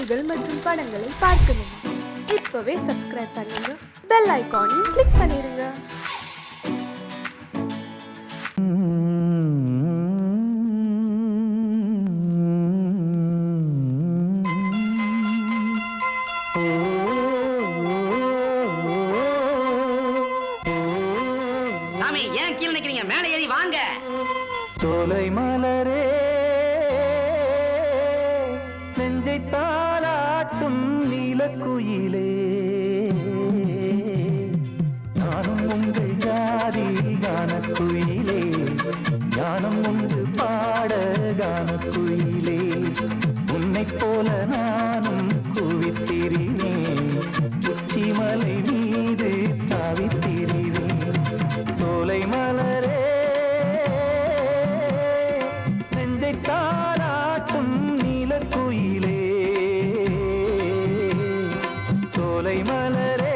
நிகழ்ச்சிகள் மற்றும் படங்களை பார்க்கணுமா? இப்பவே சப்ஸ்கிரைப் பண்ணுங்க, பெல் ஐகானையும் கிளிக் பண்ணிருங்க. சாமி ஏன் கீழே நிக்கிறீங்க? மேலே ஏறி வாங்க. சோலை மலரே நெஞ்சை தாளாட்டும் நீலக்குயிலே, நானும் உங்கள் ஜாதி கானக்குயிலே, ஞானம் உண்டு பாட கானக்குயிலே, உன்னை போல நானும் குவித்திரினேன், உச்சிமலை மீது தாவித்திரிவேன். சோலை மலரே நெஞ்சை தாளாட்டும் நீலக்குயிலே, சோலை மலரே.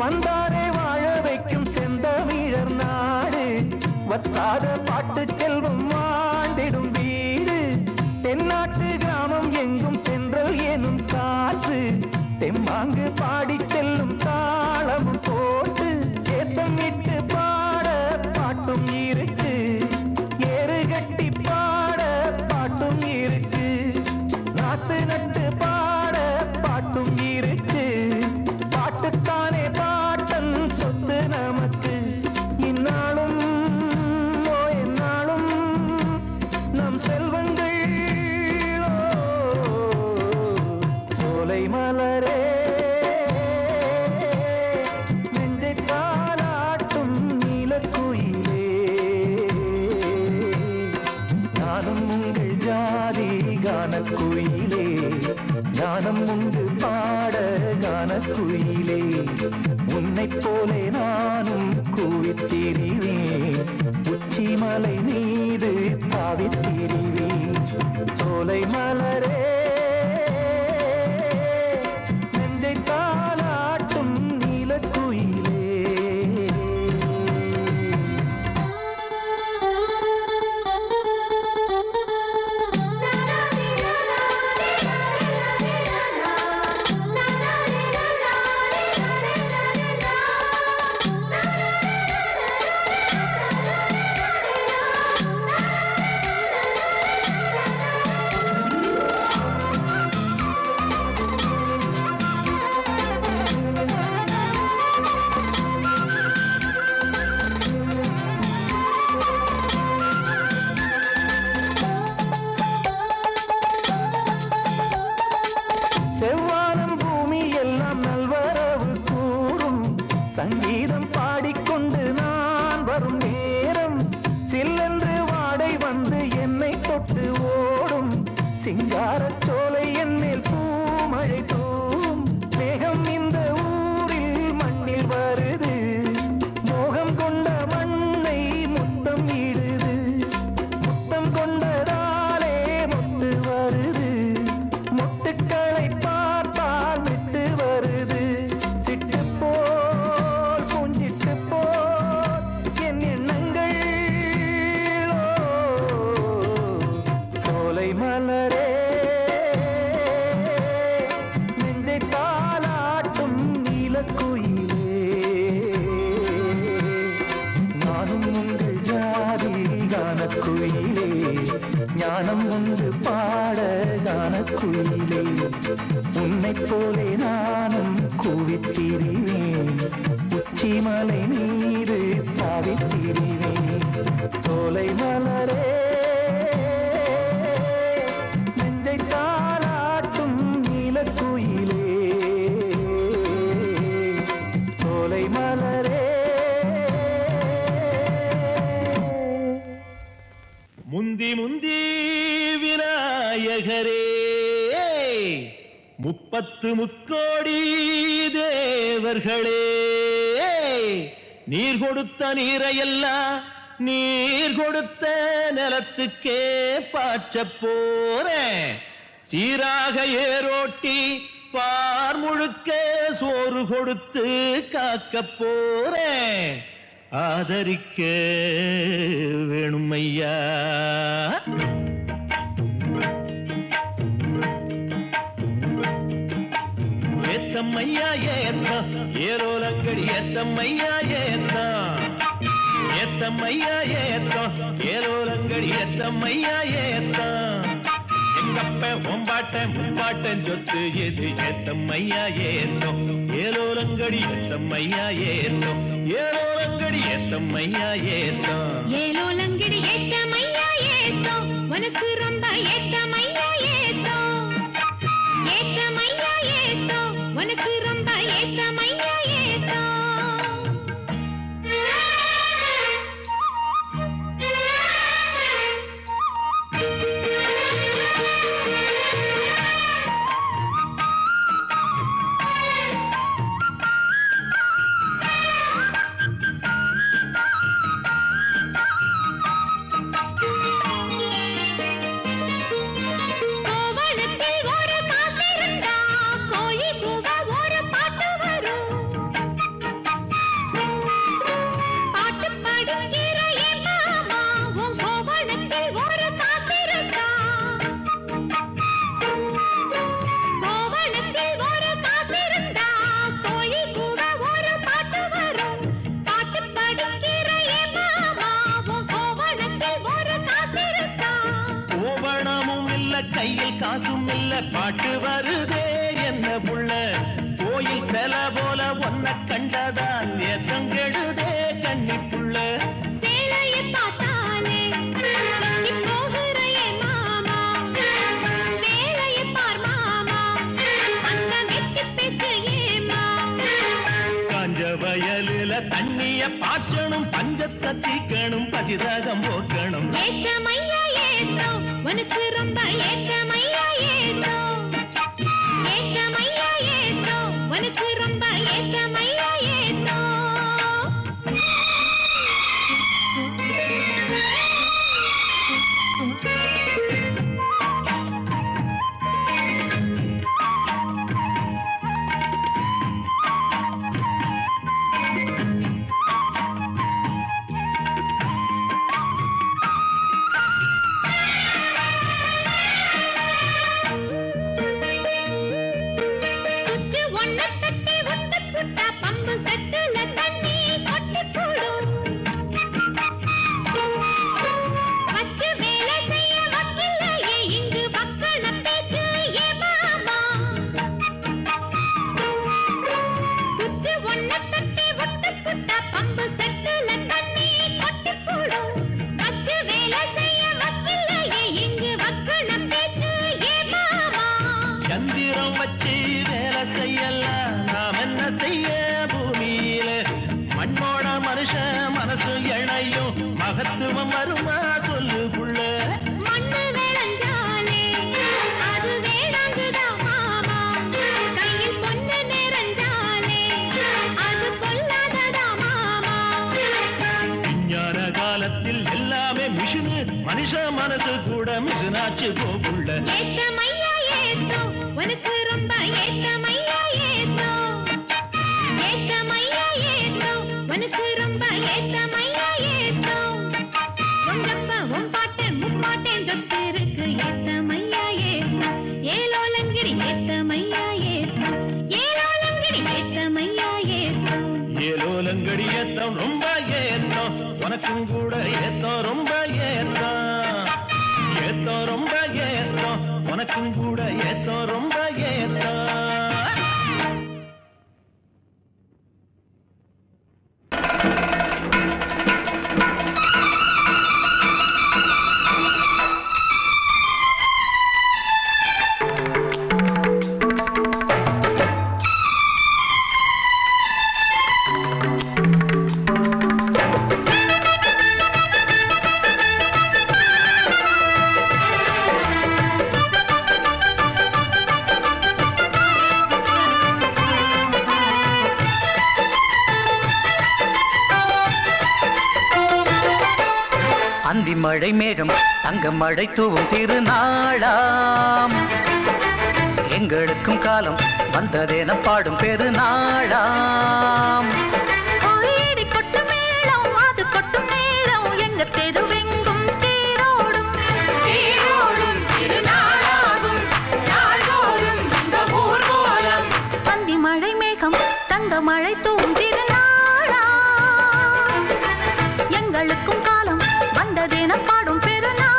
வந்தாரே வாழ வைக்கும் செந்தமிழர் நாடு, வத்தாத பாட்டு செல்வம் வாழ்ந்திடும் வீடு, தென்னாட்டு கிராமம் எங்கும் தென்றல் எனும் காற்று, தெம்மாங்கு பாடி செல்லும் தாளமும் போட்டு, ஏத்தம் இட்டு பாட பாட்டும் இருக்கு, ஏறு கட்டி பாட பாட்டும் இருக்கு, நாத்து நட்டு பாட பாட்டும் இருக்கு, பாட்டுத்தானே பாட்டன் சொத்து நமக்கு, இந்நாளும் எந்நாளும் நம் செல்வங்கள். சோலை மலரே நெஞ்சை தாளாட்டும் நீலக்குயிலே, நானும் உங்கள் ஜாதி கானக்குயிலே, ஞானம் உண்டு பாட கானக்குயிலே, உன்னைப் போலே நானும் கூவித்திரிவேன், உச்சிமலை மீது தாவித்திரிவேன். சோலை மலரே நெஞ்சை தாளாட்டும் நீலக்குயிலே. செவ்வானம் பூமி எல்லாம் நல்வரவு கூறும், சங்கீதம் பாடிக்கொண்டு நான் வரும் நேரம், சில்லென்று வாடை வந்து என்னை தொட்டு ஓடும், சிங்காரச் சோலை என்னில் பூமழை தூவும், மேகம் இந்த ஊரில் மண்ணில் வருது, மோகம் கொண்ட மண்ணை முத்தம் இடுது, முத்தம் கொண்டதாலே முத்து வருது, முட்டுக்களை பார்த்தால் விட்டு வருது, சிட்டு போல் பூஞ்சிட்டு போல் என் எண்ணங்கள். சோலை மலரே நெஞ்சை தாளாட்டும் நீலக்குயிலே, நானும் உங்கள் ஜாதி கானக்குயிலே, ஞானம் உண்டு பாட கானக்குயிலே, உன்னைப் போலே நானும் கூவித்திரிவேன், உச்சிமலை மீது தாவித்திரிவேன். சோலை மலரே நெஞ்சை தாளாட்டும் நீலக்குயிலே, சோலை மலரே. முந்தி முந்தி விநாயகரே 30 முக்கோடி தேவர்களே நீர் கொடுத்த நீரையெல்லாம் நீர் கொடுத்த நிலத்துக்கே பாய்ச்ச போறேன் சீராக ஏரோட்டி பார் முழுக்க சோறு கொடுத்து காக்க போறேன் ஆதரிக்க வேணும் ஐயா ஏத்தம்மையா ஏத்தம் ஏரோலங்கடி ஏத்தம்மையா ஏத்தம் ஏத்தம்மையா ஏத்தம் ஏரோலங்கடி ஏத்தம்மையா ஏத்தம் எங்கப்ப ஒம்பாட்ட முப்பாட்டன் சொத்து எது ஏத்தம்மையா ஏத்தம் ஏரோலங்கடி ஏத்தம்மையா ஏத்தம் ஏரோலங்கடி ஏத்தம்மையா ஏத்தம் ஏலோலங்கடி ஏத்தமையா ஏத்தோ உனக்கு ரொம்ப ஏத்தமையா ஏத்தோ ஏத்தமையா ஏத்தோ உனக்கு ரொம்ப ஏத்தமையா ஏத்தோ கையில் காசும் இல்ல பாட்டு வருதே என்ன புள்ள கோயில் செல போல ஒன்ன கண்டதான் ஏத்தம் கெடுதே கண்ணி புள்ள சேலையை பார்த்தாலே தொங்கி போகிறையே மாமா வேலையை பார் மாமா அந்த வெட்டி பேச்சு ஏமா காஞ்ச வயலுல தண்ணிய பாய்ச்சணும் பஞ்சத்தை தீக்கணும் பதிராகம் போக்கணும் ஏத்தமையா ஏத்தோ உனக்கு ரொம்ப ஏத்தமையா ஏத்தோ ஏத்தமையா ஏத்தோ உனக்கு ரொம்ப ஏத்தமையா ஏத்தோ சந்திரம் வச்சு வேலை செய்யலாம் நாம் என்ன செய்ய பூமியில மண்ணோட மனுஷன் மனசு இணையும் மகத்துவம் வருமா சொல்லு புள்ள மண்ணு விளைஞ்சாலே அது வேளாங்குதான் மாமா கையில் பொண்ணு நிறைஞ்சாலே அது பொல்லாததா மாமா விஞ்ஞான காலத்தில் எல்லாமே மிஷினு மனுஷ மனசு கூட மிஷினாச்சு போகுள்ள ஏத்தமையா ஏத்தோ உனக்கு ரொம்ப ஏத்தமையா ஏத்தோ ஏத்தமையா ஏத்தோ உனக்கு ரொம்ப ஏத்தமையா ஏத்தோ உங்கப்பா உன் பாட்டன் முப்பாட்டன் சொத்து இருக்கு ஏத்தமையா ஏத்தோ ஏலோலங்கிரி ஏத்தமையா ஏத்தோ ஏலோலங்கிரி ஏத்தமையா ஏத்தோ ஏலோலங்கடி ஏத்தம் ரொம்ப ஏத்தம் உனக்கும் கூட ஏத்தம் ரொம்ப ஏத்தம் ஏத்தம் ரொம்ப ஏத்தம் உனக்கும் கூட ஏத்தம் ரொம்ப ஏத்தம் மழை மேகம் தங்க மழை தூவும் திருநாளாம் எங்களுக்கும் காலம் வந்ததென பாடும் பெருநாளாம் கோயிடி கொட்டு மேளம் அது கொட்டும் நேரம் எங்க தெருவெங்கும் தேரோடும் தேரோடும் திருநாளாகும் நாள்தோறும் இந்த ஊர்வலம் பந்தி மழை மேகம் தங்க மழை தூவும் திருநாளாம் எங்களுக்கும் காலம் வந்ததென பாடும் பெருநாளாம்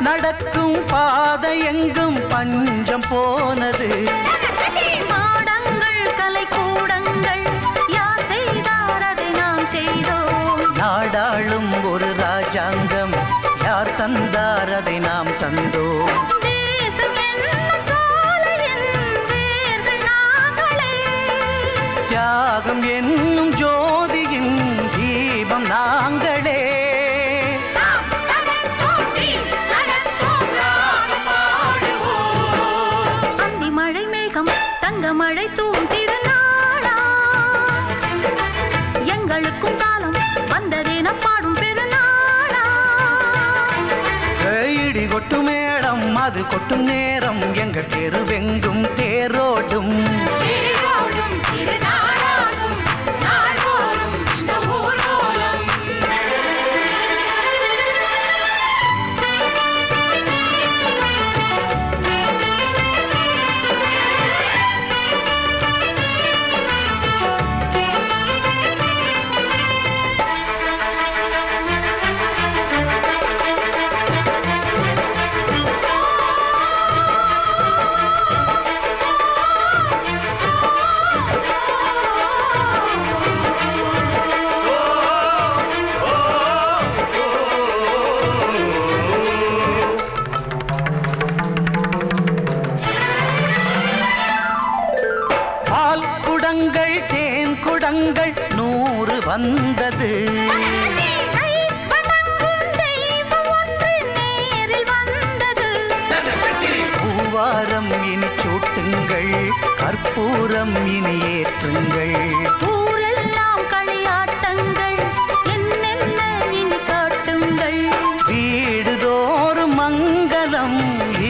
நடக்கும் பாதை எங்கும் பஞ்சம் போனது மாடங்கள் கலை கூடங்கள் யார் செய்தார் அதை நாம் செய்தோம் நாடாளும் ஒரு ராஜாங்கம் யார் தந்தார் அதை நாம் தந்தோம் தேசம் என்னும் சோலையின் வேர்கள் நாங்களே தியாகம் என்னும் ஜோதியின் தீபம் நாங்களே மழை தூவும் திருநாளா எங்களுக்கும் காலம் வந்ததென பாடும் பெருநாளா இடி கொட்டும் மேளம் அது கொட்டும் நேரம் எங்க தெருவெங்கும் தேரோடும் தேரோடும் திருநாளாகும் நாள்தோறும் இந்த ஊர்வலம் குடங்கள் 100 வந்தது பூவாரம் இனி சூட்டுங்கள் கற்பூரம் இனி ஏற்றுங்கள் ஊரெல்லாம் களியாட்டங்கள் என்னென்ன இனி காட்டுங்கள் வீடுதோறும் மங்களம்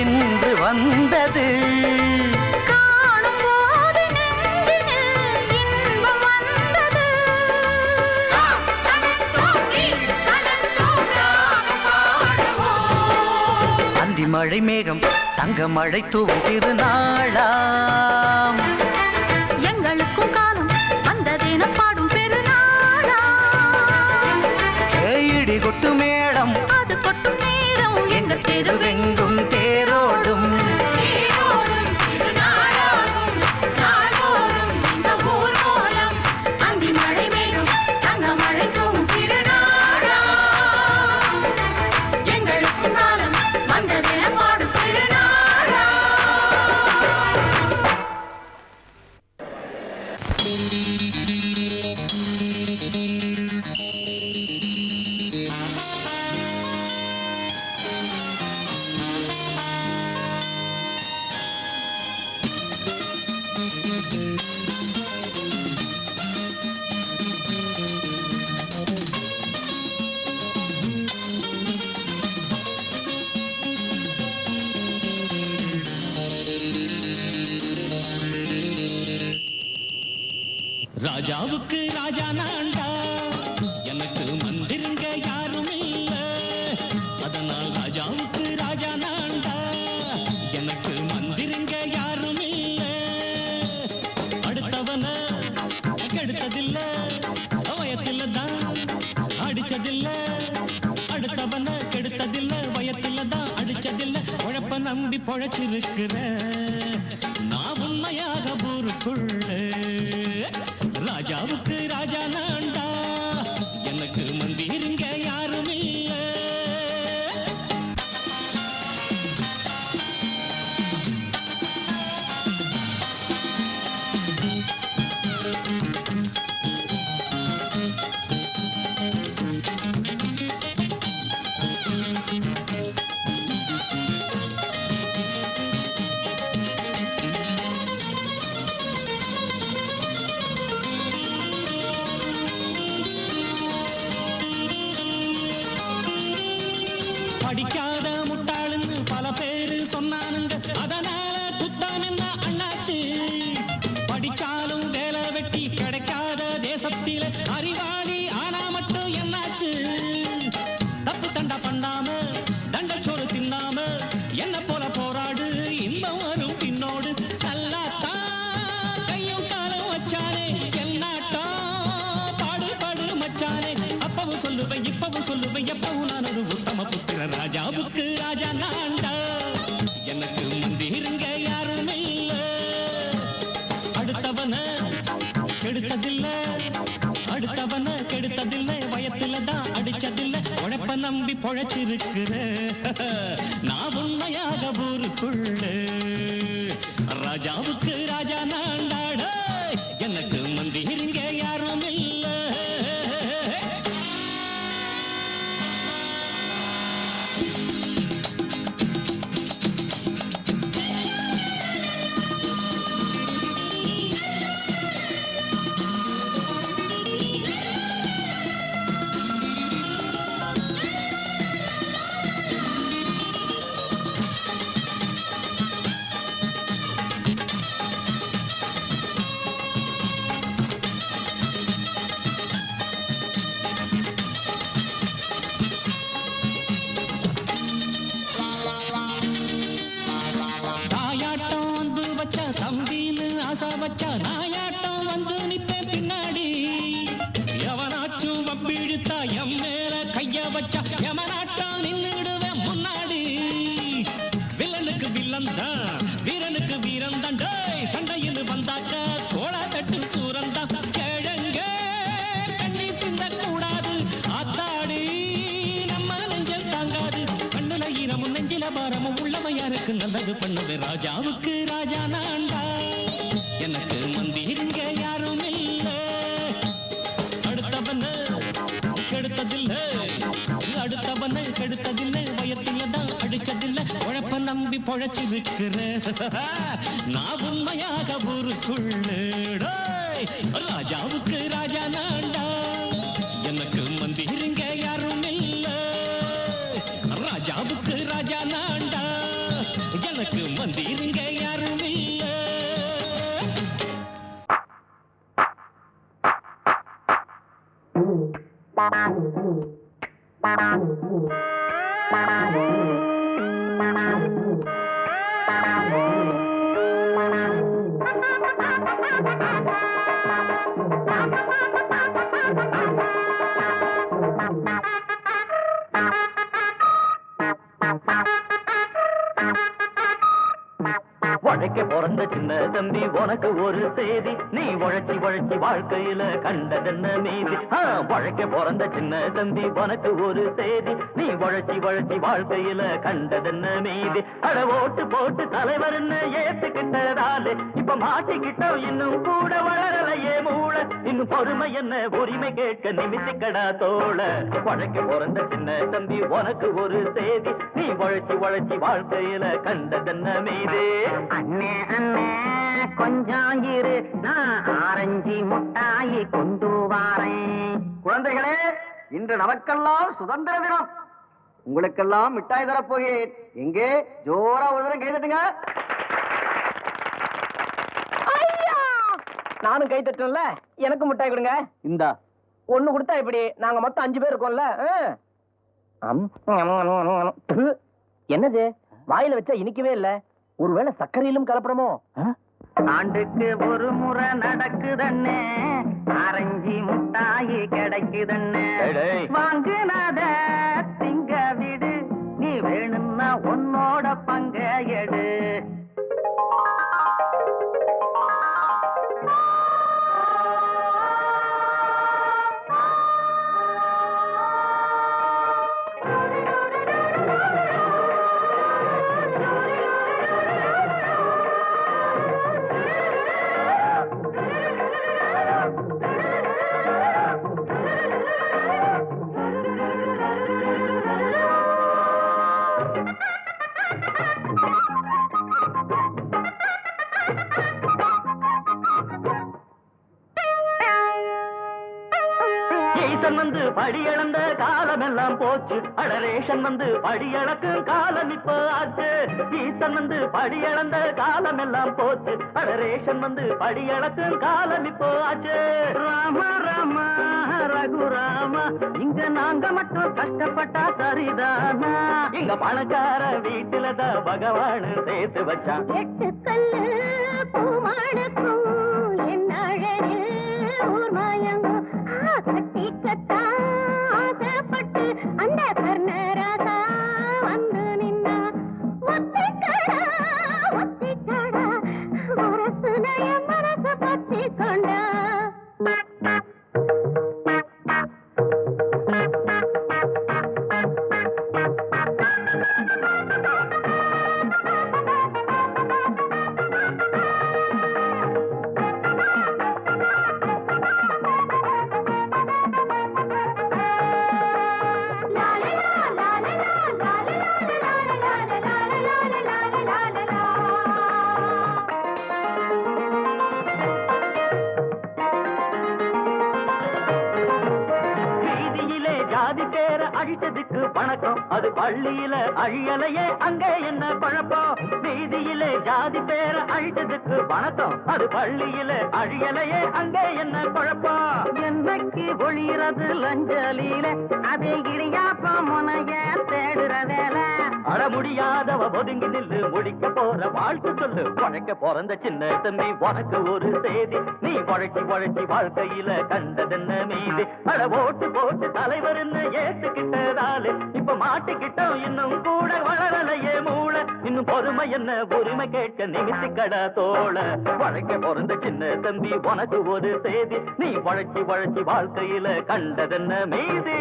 இன்று வந்தது மழை மேகம் தங்க மழை தூவும் திருநாளாம் எங்களுக்கும் காலம் வந்ததென பாடும் பெருநாளாம் இடி கொட்டு மேளம் அது கொட்டும் நேரம் எங்க தெருவெங்கும் தேரோடும் தேரோடும் திருநாளாகும் நாள்தோறும் இந்த ஊர்வலம் அந்தி மழை மேகம் தங்க மழை தூவும் திருநாளாம் எங்களுக்கும் காலம் வந்ததென பாடும் திருநாளா ராஜாவுக்கு ராஜா நான்டா எனக்கு மந்திருங்க யாரும் இல்ல அதனால் ராஜாவுக்கு ராஜா நான்டா எனக்கு மந்திருங்க யாரும் இல்ல அடுத்தவன கெடுத்ததில்ல வயத்தில தான் அடிச்சதில்ல அடுத்தவன கெடுத்ததில்ல வயத்தில தான் அடிச்சதில்ல உழப்ப நம்பி நம்பி பொழைச்சிருக்கிற நான் உண்மையாக ஊருக்குள்ள ராஜாவுக்கு ராஜா நான்டா எனக்கு மந்திருங்க யாரும் இல்ல படிக்காத முட்டாளுன்னு பல பேரு சொன்னானுங்க அதனால குத்தம் என்ன அண்ணாச்சு படிச்சாலும் வேலை வெட்டி கிடைக்காத தேசத்தில அறிவாளி ஆனா மட்டும் என்னாச்சு தப்பு தண்டா பண்ணாம தண்டச்சோறு தின்னாம என்ன போல போராடு இன்பம் வரும் பின்னோடு நல்லாத்தான் கையும் காலம் வச்சானே என்னாட்டா பாடு பாடு மச்சானே அப்பவும் சொல்லுவேன் இப்பவும் சொல்லுவேன் எப்பவும் நான் ஒரு உத்தம புத்திர ராஜாவுக்கு ராஜா நான்டா எனக்கு மந்திருங்க யாரும் இல்ல அடுத்தவன கெடுத்ததில்ல அடுத்தவன கெடுத்ததில்லை வயத்துல தான் அடிச்சதில்லை உழைப்ப நம்பி பொழைச்சிருக்கிற நான் உண்மையாக ஊருக்குள்ள ராஜாவுக்கு ராஜா நான்டாட எனக்கு மந்திருங்க யாரும் இல்ல தம்பின்னு ஆசா வச்சா நாயாட்டம் வந்து நிப்பேன் பின்னாடி எவனாச்சும் வப்பிழுத்தா எம் மேல கைய வச்சா எமனாட்டம் நின்னுடுவேன் முன்னாடி வில்லனுக்கு வில்லன் தான் வீரனுக்கு வீரன் தான் சண்டையில் வந்தாக்க கோடா தட்டு சூரன் தான் கிழங்க கண்ணி சிந்த கூடாது ஆத்தாடி நம்ம நெஞ்சல் தாங்காது கண்ணுல ஈரமும் நெஞ்சில பாரமும் உள்ளவன் யாருக்கு நல்லது பண்ணுது ராஜாவுக்கு ராஜா நான்டா எனக்கு மந்திருங்க யாரும் இல்ல அடுத்தவன கெடுத்ததில்லை அடுத்தவன கெடுத்ததில்லை வயத்துல தான் அடிச்சதில்லை உழைப்ப நம்பி பொழைச்சிருக்கிற நான் உண்மையாக ஊருக்குள்ள ராஜாவுக்கு ராஜா நான்டா எனக்கு மந்திருங்க யாரும் இல்ல ராஜாவுக்கு ராஜா நான்டா எனக்கு மந்திருங்க யாரும் இல்ல உழைக்க பிறந்த சின்ன தம்பி உனக்கு ஒரு செய்தி நீ உழைச்சி உழைச்சி வாழ்க்கையில கண்டதென்ன மீதி உழைக்க பிறந்த சின்ன தம்பி உனக்கு ஒரு செய்தி நீ உழைச்சி உழைச்சி வாழ்க்கையில கண்டதென்ன மீதி அட ஓட்டு போட்டு தலைவர்னு ஏத்துக்கிட்டதாலே இப்ப மாட்டிக்கிட்டோம் இன்னும் கூட வளரலையே மூளை இன்னும் பொறுமை என்ன உரிமை கேட்க நிமித்திக்கடா தோழ உழைக்க பிறந்த சின்ன தம்பி உனக்கு ஒரு செய்தி நீ உழைச்சி உழைச்சி வாழ்க்கையில கண்டதென்ன மீதி அண்ணே அண்ணே கொஞ்சம் இரு நான் ஆரஞ்சு முட்டாயி கொண்டு வாரேன். குழந்தைகளே, இன்று நமக்கெல்லாம் சுதந்திர தினம். உங்களுக்கெல்லாம் மிட்டாய் தரப்போகிறேன். எங்கே ஜோரா ஒரு தடவை கை தட்டுங்க. நானும் கை தட்டல, எனக்கு மிட்டாய் கொடுங்க. இந்தா ஒண்ணு கொடுத்தா இப்படி நாங்க மொத்தம் 5 பேர் இருக்கோம்ல. என்னது வாயில வச்சா இனிக்கவே இல்ல, ஒருவேளை சர்க்கரையிலும் கலப்படமோ? ஆண்டுக்கு ஒரு முறை நடக்குதண்ணே ஆரஞ்சு முட்டாயி கிடைக்குதண்ணே, வாங்குனத திங்க விடு, நீ வேணும்னா உன்னோட பங்கு அங்க எடு. ஈசன் வந்து படியளந்த காலம் எல்லாம் போச்சு, அடரேஷன் வந்து படியளக்கும் காலம் இப்போ ஆச்சு. ஈசன் வந்து படியளந்த காலம் எல்லாம் போச்சு, அடரேஷன் வந்து படியளக்கும் காலம் இப்போ ஆச்சு. ராம ராம ரகுராமா, இங்க நாங்க மட்டும் கஷ்டப்பட்டா சரிதானா? இங்க பணக்கார வீட்டுலதான் பகவான் சேர்த்து வச்சான். எட்டு கல்லு பூமாடுக்கும் என்ன அழகு ஊர் மாயங்கோ கட்டிக்கத்தா ஆசைப்பட்டு அந்த கர்ணராசா வந்து நின்னா. ஒத்திக்கடா ஒத்திக்கடா மனசு நய மனசு பத்தி கொண்டா. அழிச்சதுக்கு பணக்கம், அது பள்ளியில அழியலையே அங்க என்ன குழப்பம்? வீதியிலே ஜாதி பேர அழிச்சதுக்கு பணக்கம், அது பள்ளியில அழியலையே அங்க என்ன குழப்பம்? என்னைக்கு ஒளிறது லஞ்சலியில அதே இடியாப்ப முனைய தேடுற வேலை. அட முடியாதவ ஒதுங்கி நில்லு, முடிக்க போற வாழ்க்கை சொல்லு. உழைக்க பிறந்த சின்ன தம்பி உனக்கு ஒரு செய்தி, நீ உழைச்சி உழைச்சி வாழ்க்கையில கண்டதென்ன மீதி. அட ஓட்டு போட்டு தலைவர்னு ஏத்துக்கிட்டதாலே இப்ப மாட்டிக்கிட்டோம், இன்னும் கூட வளரலையே மூளை. இன்னும் பொறுமை என்ன உரிமை கேட்க நிமித்திக்கடா தோள. உழைக்க பிறந்த சின்ன தம்பி உனக்கு ஒரு செய்தி, நீ உழைச்சி உழைச்சி வாழ்க்கையில கண்டதென்ன மீதி.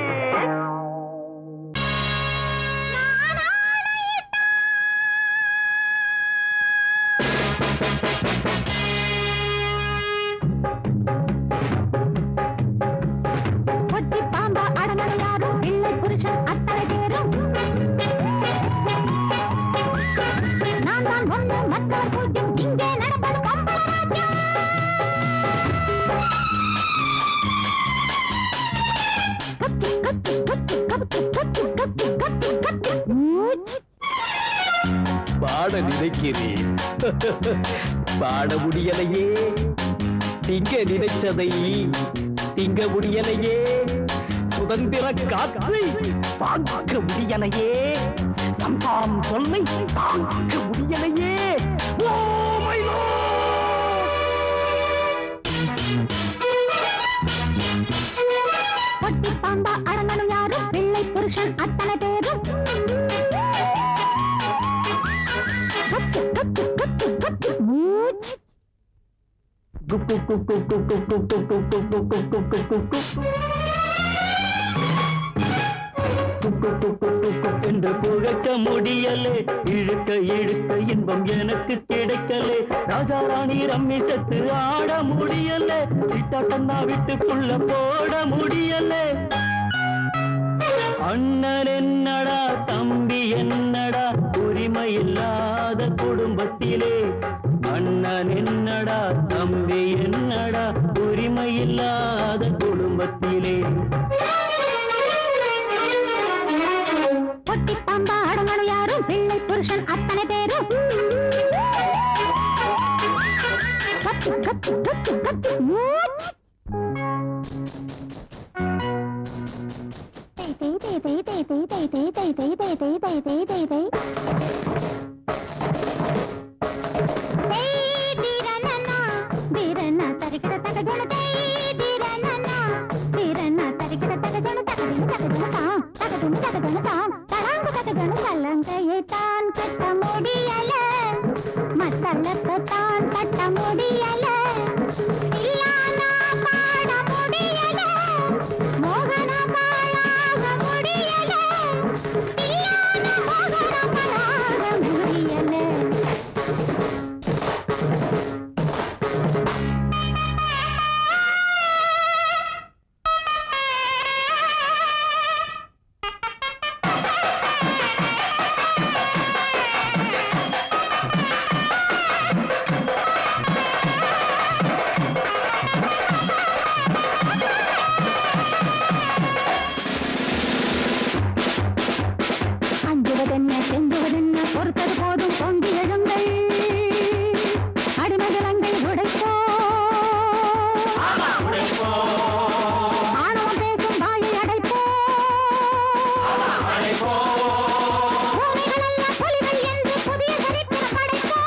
பாட நினைக்கிறேன், பாட முடியலையே. திங்க நினைச்சதை திங்க முடியலையே. சுதந்திர காற்றை தாங்க முடியலையே. சம்பாம் சொல்லை தாங்க முடியலையே. ஓ மை பொட்டி பாம்பா அடங்கணும் யாரும், பிள்ளை புருஷன் அத்தனை பேரும். என்று புழக்க முடியலே, இழுக்க இழுக்க இன்பம் எனக்கு கிடைக்கலே. ராஜா ராணி ரம்மி செத்து ஆட முடியல, விட்டா வீட்டுக்குள்ள போட முடியல. அண்ணன் என்னடா தம்பி என்னடா உரிமை இல்லாத குடும்பத்திலே. அண்ணன் என்னடா தம்பி என்னடா உரிமை இல்லாத குடும்பத்திலே. பொட்டி பாம்பா அடங்கணும் யாரும், பிள்ளை புருஷன் அத்தனை பேரும். கத்து கத்து கத்து கத்து மூச்சு. கலங்கையை தான் கட்ட முடியும். தங்கத்தான் தட்ட முடியல இல்லானா பாட முடியல மோகன பாழாக முடியல இல்லானா மோகன பாழாக முடியல அஞ்சுவதென்ன செஞ்சுவதென்ன பொறுத்தது போதும் பொங்கி எழுங்கள் அடிமதலங்கள் உடைப்போ ஆணவம் பேசும் வாயை அடைப்போ பூமிகளல்ல புலிகள் என்று புதிய சரித்திரம் படைப்போ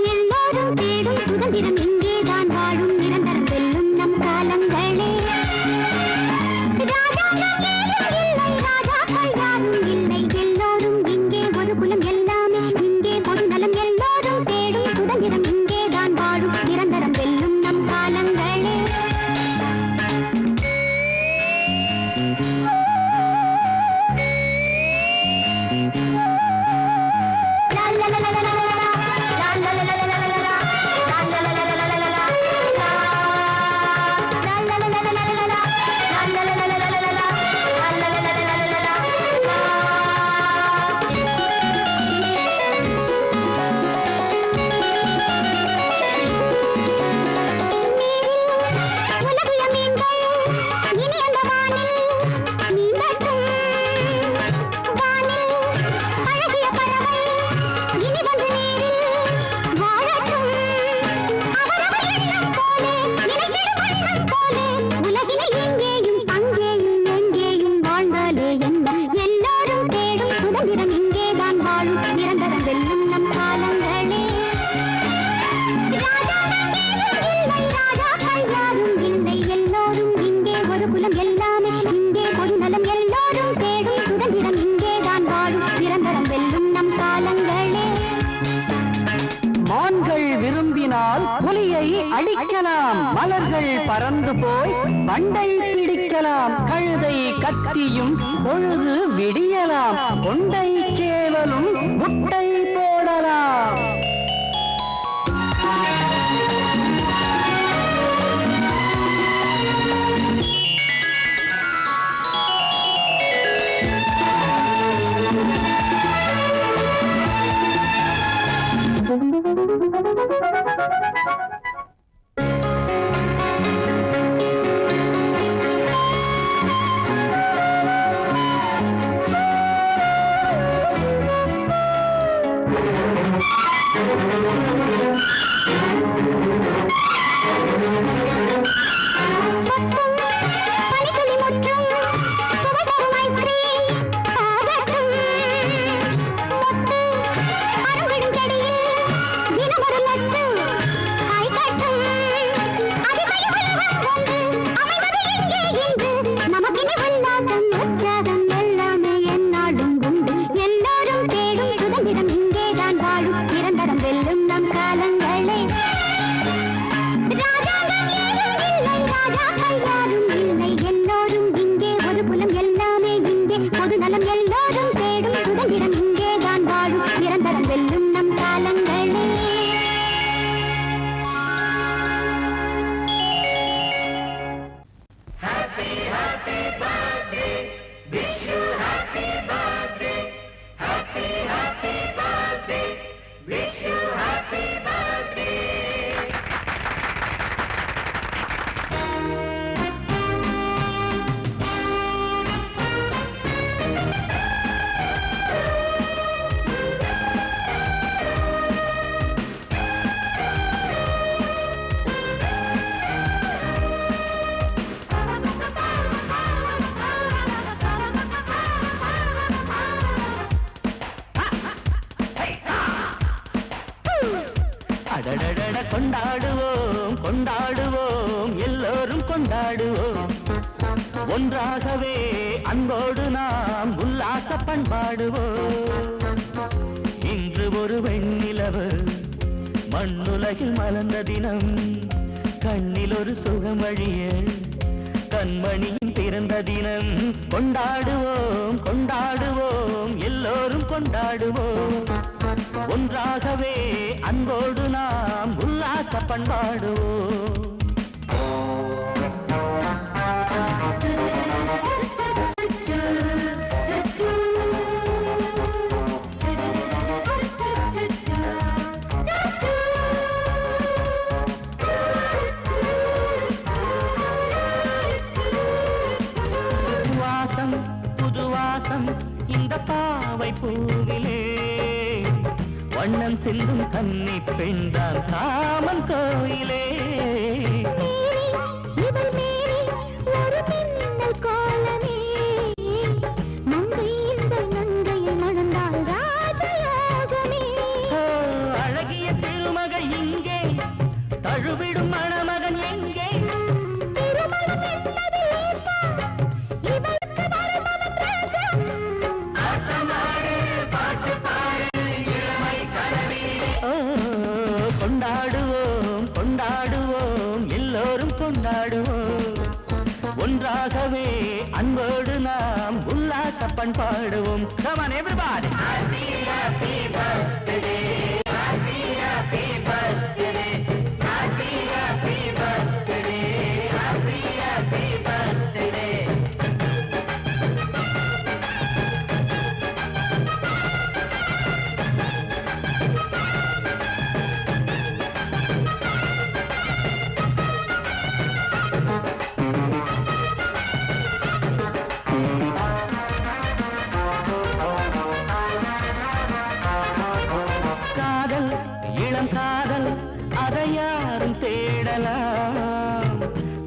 எல்லோரும் தேடும் சுதந்திரம் இங்கேதான் வாழும் நிரந்தரம் வெல்லும் நம் காலங்களே ராஜாக்கள் யாரும் இல்லை எல்லோரும் இங்கே ஒரு குலம் எல்லாமே இங்கே பொது நலம் எல்லோரும் தேடும் சுதந்திரம் இங்கேதான் வாழும் நிரந்தரம் வெல்லும் நம் காலங்களே உலகிய மீன்கள் இனி அந்த வானில் நீந்தட்டும் வானில் அழகிய பறவை இனி வந்து நீரில் வாழட்டும் அவரவர் எண்ணம் போலே நினைத்திடும் வண்ணம் போலே உலகினில் இங்கேயும் அங்கேயும் எங்கேயும் வாழ்ந்தாலே என்ன எல்லோரும் தேடும் சுதந்திரம் இங்கேதான் வாழும் நிரந்தரம் வெல்லும் நம் காலங்களே ராஜாக்கள் யாரும் இல்லை எல்லோரும் இங்கே ஒரு குலம் எல்லாமே இங்கே பொது நலம் எல்லோரும் தேடும் சுதந்திரம் இங்கேதான் வாழும் நிரந்தரம் வெல்லும் நம் காலங்களே மான்கள் விரும்பினால் புலியை அடிக்கலாம் மலர்கள் பறந்து போய் வண்டை பிடிக்கலாம் கழுதை கத்தியும் பொழுது விடியலாம் கொண்டை சேவலும் முட்டை போடலாம் கொண்டாடுவோம் கொண்டாடுவோம் எல்லோரும் கொண்டாடுவோம் ஒன்றாகவே அன்போடு நாம் உல்லாச பண்பாடுவோம் இன்று ஒரு வெண்ணிலவு மண்ணுலகில் மலர்ந்த தினம் கண்ணில் ஒரு சுகமழிய கண்மணியின் பிறந்த தினம் கொண்டாடுவோம் கொண்டாடுவோம் எல்லோரும் கொண்டாடுவோம் ஒன்றாகவே அன்போடு நாம் உல்லாச பண்பாடுவோம் புதுவாசம் இந்த பாவை பூவிலே வண்ணம் செல்லும் கன்னி பெண்தான் காமன் கோயிலே அழகிய திருமகள் இங்கே தழுவிடும் மணமகன் எங்கே கொண்டாடுவோம் கொண்டாடுவோம் எல்லோரும் கொண்டாடுவோம் ஒன்றாகவே அன்போடு நாம் உல்லாச பண்பாடுவோம் Come on everybody happy happy birthday happy happy birthday happy happy birthday happy happy birthday காதல் அதை யாரும் தேடலாம்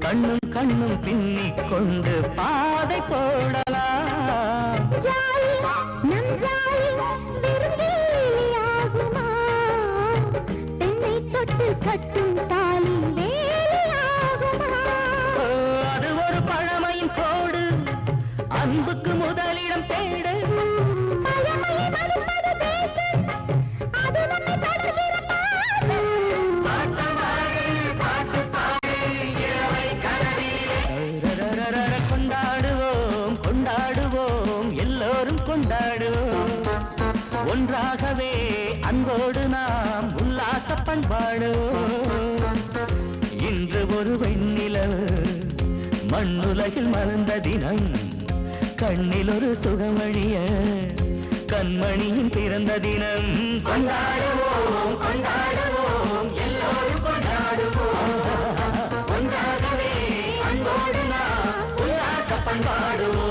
கண்ணும் கண்ணும் பின்னிக் கொண்டு பாதை போடலாம் கட்டும் தாலி அது ஒரு பழமையின் கோடு அன்புக்கு முதலிடம் தேடு கொண்டாடுவோம் கொண்டாடுவோம் எல்லோரும் கொண்டாடுவோம் ஒன்றாகவே அன்போடு நாம் உல்லாச பண்பாடுவோம் இன்று ஒரு வெண்ணிலவு மண்ணுலகில் மலர்ந்த தினம் கண்ணில் ஒரு சுகமழிய கண்மணியின் பிறந்த தினம் கொண்டாடுவோம் கொண்டாடுவோம் எல்லோரும் கொண்டாடுவோம் ஒன்றாகவே அன்போடு நாம் உல்லாச பண்பாடுவோம்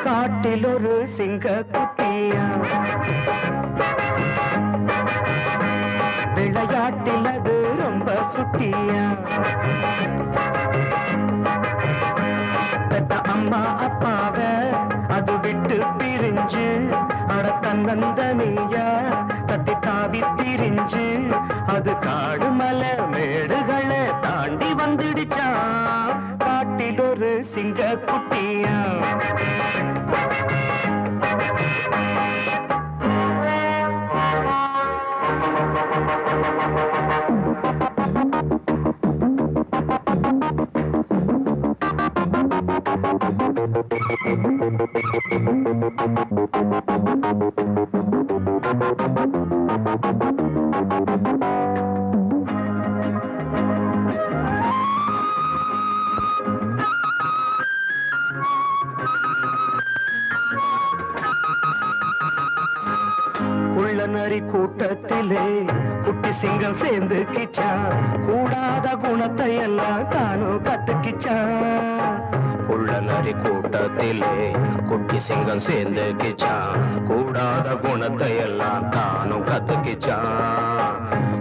காட்டில் ஒரு சிங்க குட்டியா விளையாட்டில் அது ரொம்ப சுட்டியா பெத்த அம்மா அப்பாவ அது விட்டு பிரிஞ்சு அட தன்னந்தனியா தத்தி தாவி திரிஞ்சு அது காடு மலை மேடுகளை தாண்டி வந்துடுச்சான் காட்டில் ஒரு சிங்க குட்டியா குள்ளநரி கூட்டத்திலே குட்டி சிங்கம் சேர்ந்துக்கிச்சான் கூடாத குணத்தை எல்லாம் தானும் கத்துக்கிச்சான் உள்ள நரி கூட்டத்திலே குட்டி சிங்கம் சேர்ந்துக்கிச்சான் கூடாத குணத்தை எல்லாம் தானும் கத்துக்கிச்சான்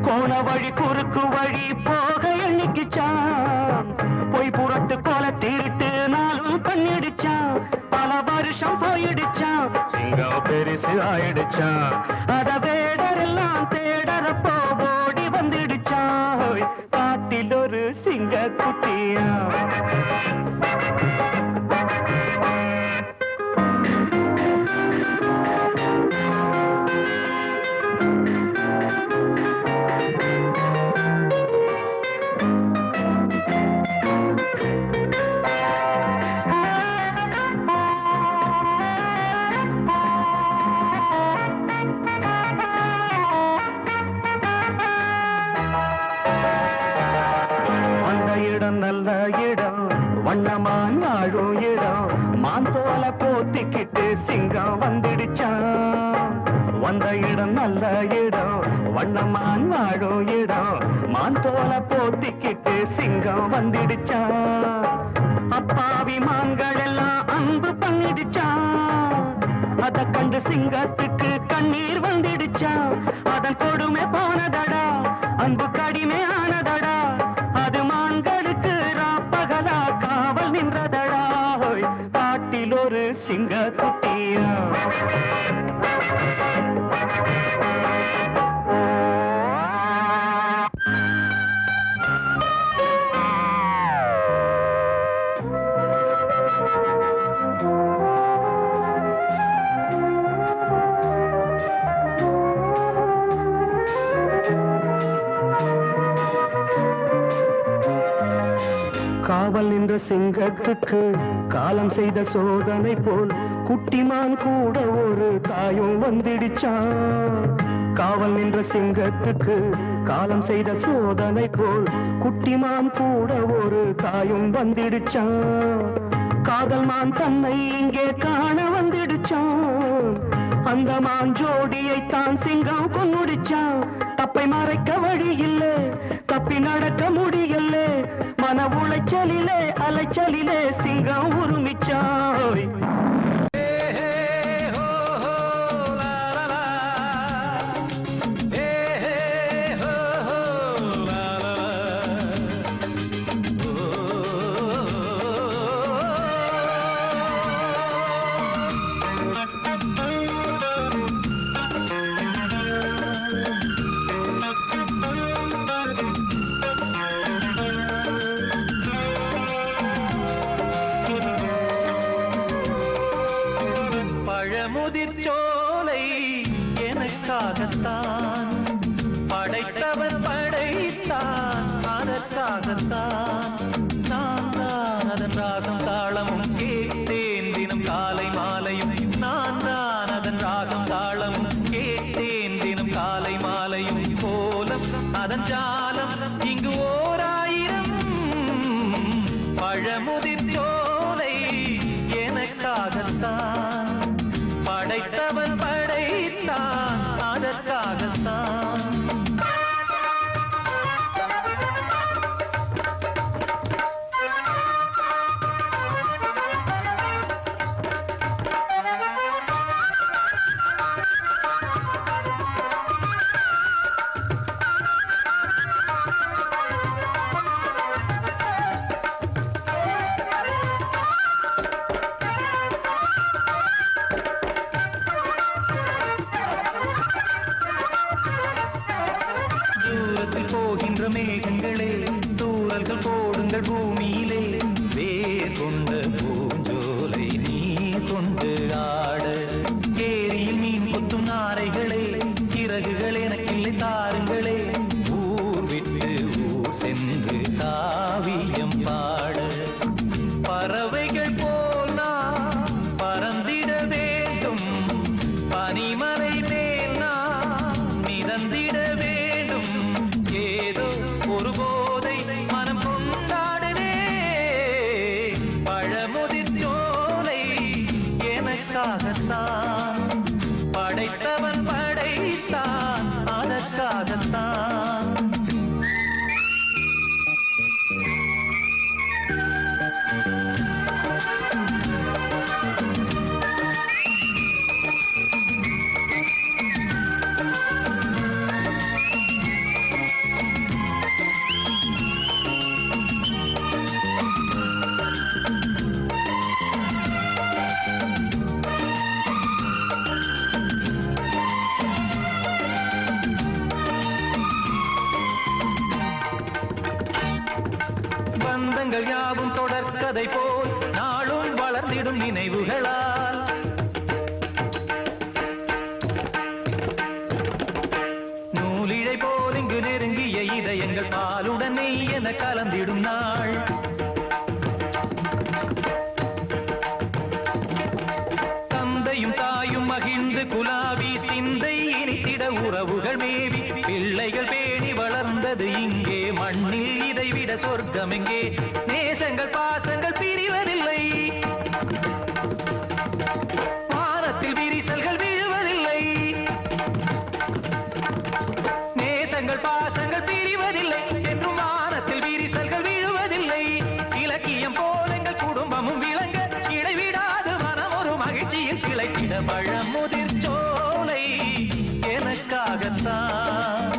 கோண வழி குறுக்கு வழி போக எண்ணிக்கிச்சான் பொய் புறத்து கோல திருட்டு நாளும் பண்ணிடுச்சான் பல வருஷம் போயிடுச்சான் சிங்கம் பெருசு ஆயிடுச்சான் அத வேடரெல்லாம் தேடறப்போ ஓடி வந்துடுச்சான் காட்டில் ஒரு சிங்க குட்டியா நல்ல இடம் வண்ணமான் வாழும் இடம் மான் தோல போத்திக்கிட்டு சிங்கம் வந்துடுச்சான் வந்த இடம் நல்ல இடம் வண்ணமான் வாழும் இடம் மான் தோல போத்திக்கிட்டு சிங்கம் வந்துடுச்சான் அப்பாவி மான்கள் எல்லாம் அன்பு பண்ணிடுச்சான் அத கண்டு சிங்கத்துக்கு கண்ணீர் வந்துடுச்சான் அதன் கொடுமை போனதடா அன்பு கடிமை ஆனதடா அது மான்களுக்கு ராப்பகலா காவல் நின்றதடா காட்டில் ஒரு சிங்க குட்டியா காவல் நின்ற சிங்கத்துக்கு காலம் செய்த சோதனை போல் குட்டிமான் கூட ஒரு தாயும் வந்துடுச்சான் காவல் நின்ற சிங்கத்துக்கு காலம் செய்த சோதனை போல் குட்டிமான் கூட ஒரு தாயும் வந்துடுச்சான் காதல் மான் தன்னை இங்கே காண வந்துடுச்சான் அந்த மான் ஜோடியை தான் சிங்கம் கொன்னுடுச்சான் தப்பை மறைக்க வழி இல்லை தப்பி நடக்க முடியல மன உளைச்சலிலே அலைச்சலிலே சிங்கம் உருமிச்சாய் முதிர்ச்சோலை எனக்காகத்தான் படைத்தவன் படைத்தான் அதற்காகத்தான் நான் தான் அதன் ராகம் தாளமும் கேட்டேன் தினம் காலை மாலையும் நான் தான் அதன் ராகம் தாளமும் கேட்டேன் தினம் காலை மாலையும் கோலம் அதன் ஜாலம் இங்கு ஓராயிரம் பழமுதிர்ச்சோலை எனக்காகத்தான் படைத்தவன் படைத்தான் அதற்காகத்தான் போகின்ற மேகங்களே தூரல்கள் போடுங்கள் பூமியிலே வேர் கொண்ட பூஞ்சோலை நீ கொண்டு ஆட ஏரியில் மீன் கொத்தும் நாரைகளே சிறகுகள் எனக்கில்லை தாருங்களே ஊர் விட்டு ஊர் சென்று காவியம் பாட பறவைகள் போல் நான் பறந்திட வேண்டும் பனிமலை மேல் நான் மிதந்திட வேண்டும் ஏதோ ஒரு போதை மனம் கொண்டாடுதே பழமுதிர்ச்சோலை எனக்காகத்தான் படைத்தவன் படைத்தான் அதற்காகத்தான் பந்தங்கள் யாவும் தொடர்கதை போல் நாளும் வளர்ந்திடும் நினைவுகளால் நூலிழை போல் இங்கு நெருங்கிய இதயங்கள் பாலுடன் நெய் என கலந்திடும் நாள் தந்தையும் தாயும் மகிழ்ந்து குலாவி சிந்தை இனித்திட உறவுகள் மேவி பிள்ளைகள் பேணி வளர்ந்தது இங்கே மண்ணில் இதைவிட சொர்க்கம் எங்கே நேசங்கள் பாசங்கள் பிரிவதில்லை வானத்தில் விரிசல்கள் விழுவதில்லை நேசங்கள் பாசங்கள் பிரிவதில்லை என்றும் வானத்தில் விரிசல்கள் விழுவதில்லை இலக்கியம் போல எங்கள் குடும்பமும் விளங்க இடைவிடாது மனம் ஒரு மகிழ்ச்சியில் கிளைத்திட பழமுதிர் சோலை எனக்காகத்தான்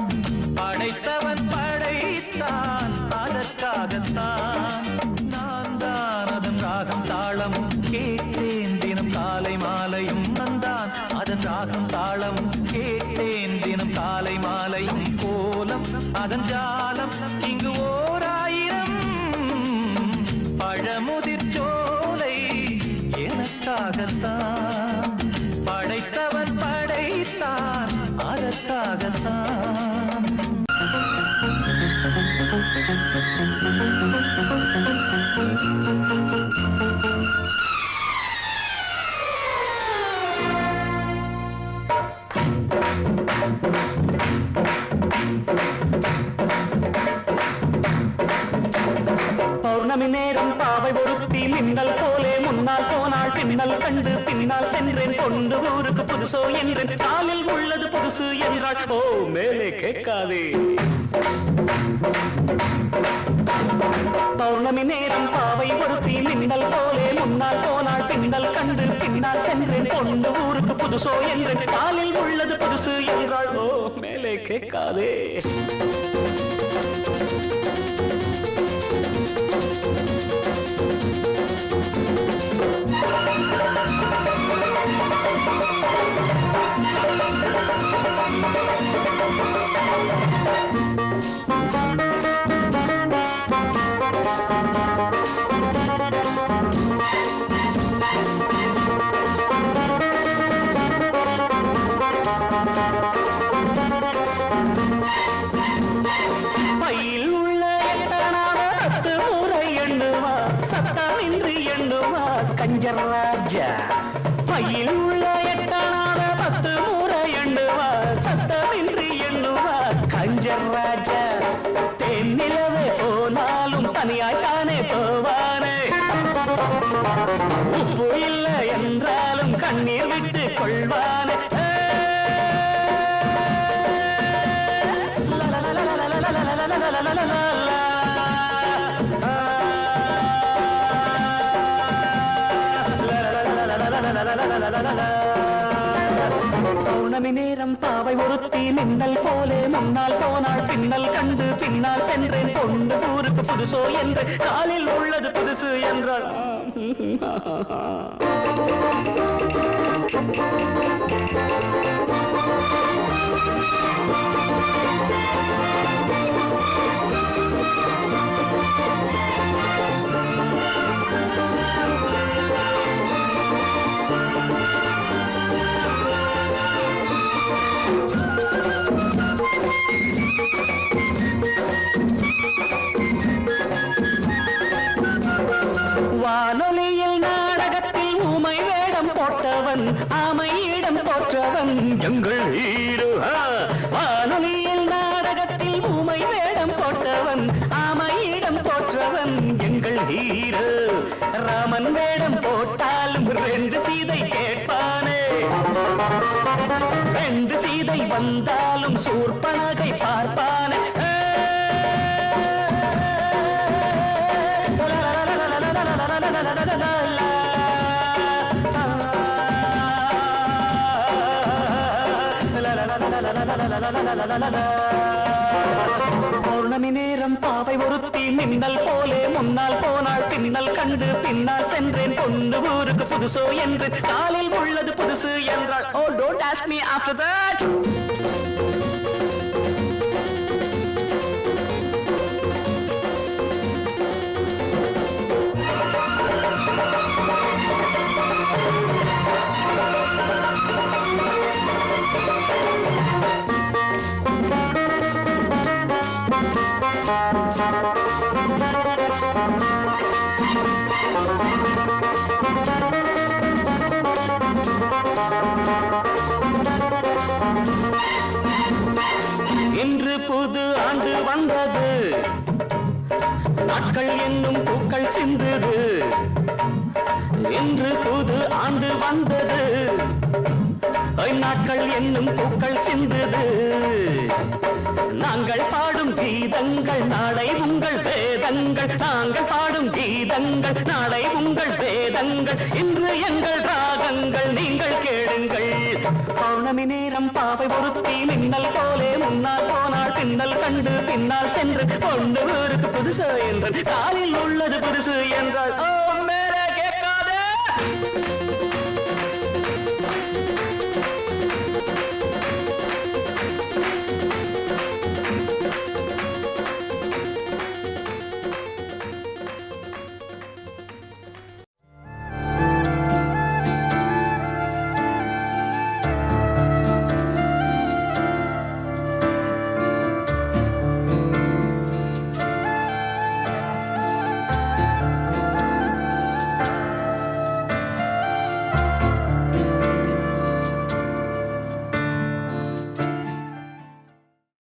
படைத்தவன் படைத்தான் அதற்காகத்தான் நான் தான் அதன் ராகம் தாளமும் கேட்டேன் தினம் காலை மாலையும் நந்தான் அதன் ராகம் தாளமும் கேட்டேன் தினம் காலை மாலையும் கோலம் அதன் ஜாலம் இங்கு ஓர் ஆயிரம் பழமுதிர் சோலை எனக்காகத்தான் படைத்தவன் படைத்தான் அதற்காகத்தான் பௌர்ணமி நேரம் பாவை ஒருத்தி மின்னல் போலே முன்னால் போனாள் பின்னல் கண்டு பின்னால் சென்றேன் கொண்டு ஊருக்கு புதுசோ என்றேன் காலில் உள்ளது புதுசு என்றாள் ஓ மேலே கேட்காதே பௌர்ணமி நேரம் பாவை ஒருத்தி மின்னல் போலே முன்னால் போனாள் பின்னல் கண்டு பின்னால் சென்றேன் கொண்டு ஊருக்கு புதுசோ என்றேன் காலில் உள்ளது புதுசு என்றாள் ஓ மேலே கேட்காதே பையில் உள்ள எட்டனான 10 முறை எண்ணுவா சத்தமின்றி எண்ணுவா கஞ்சர் ராஜா பையில் உள்ள எட்டனான 10 முறை எண்ணுவா சத்தமின்றி எண்ணுவா கஞ்சர் ராஜா தென்னிலவே போனாலும் தனியாய்த்தானே போவானே உப்பு இல்லை என்றாலும் கண்ணீர் விட்டு கொள்வானே பௌர்ணமி நேரம் பாவை ஒருத்தி மின்னல் போலே முன்னால் போனாள் பின்னல் கண்டு பின்னால் சென்றேன் கொண்டு ஊருக்கு புதுசோ என்று காலில் உள்ளது புதுசு என்றாள் வானொலியில் நாடகத்தில் ஊமை வேடம் போட்டவன் ஆமையிடம் போற்றவன் எங்கள் ஹீரோ வானொலியில் நாடகத்தில் ஊமை வேடம் போட்டவன் ஆமையிடம் போற்றவன் எங்கள் ஹீரோ ராமன் வேடம் போட்டாலும் 2 சீதை கேட்பானே 2 சீதை வந்தாலும் சூர்பனகை பார்ப்பானே பௌர்ணமி நேரம் பாவை ஒருத்தி மின்னல் போலே முன்னால் போனாள் பின்னல் கண்டு பின்னால் சென்றேன் கொண்டு ஊருக்கு புதுசோ என்று காலில் உள்ளது புதுசு என்றாள் ஓ don't ask me after that இன்று புது ஆண்டு வந்தது, நாட்கள் என்னும் பூக்கள் சிந்தது. இன்று புது ஆண்டு வந்தது, நாட்கள் என்னும் பூக்கள் சிந்தது. நாங்கள் பாடும் கீதங்கள் நாளை உங்கள் வேதங்கள், நாங்கள் பாடும் கீதங்கள் நாளை உங்கள் வேதங்கள். இன்று எங்கள் ராகங்கள் நீங்கள் கேளுங்கள். பௌர்ணமி நேரம் பாவை பொருத்தி மின்னல் போலே முன்னால் போனால் பின்னல் கண்டு பின்னால் சென்று கொண்டு ஊருக்கு புதுசு என்று காலில் உள்ளது புதுசு என்றால் ஓ மேலே கேட்காதே.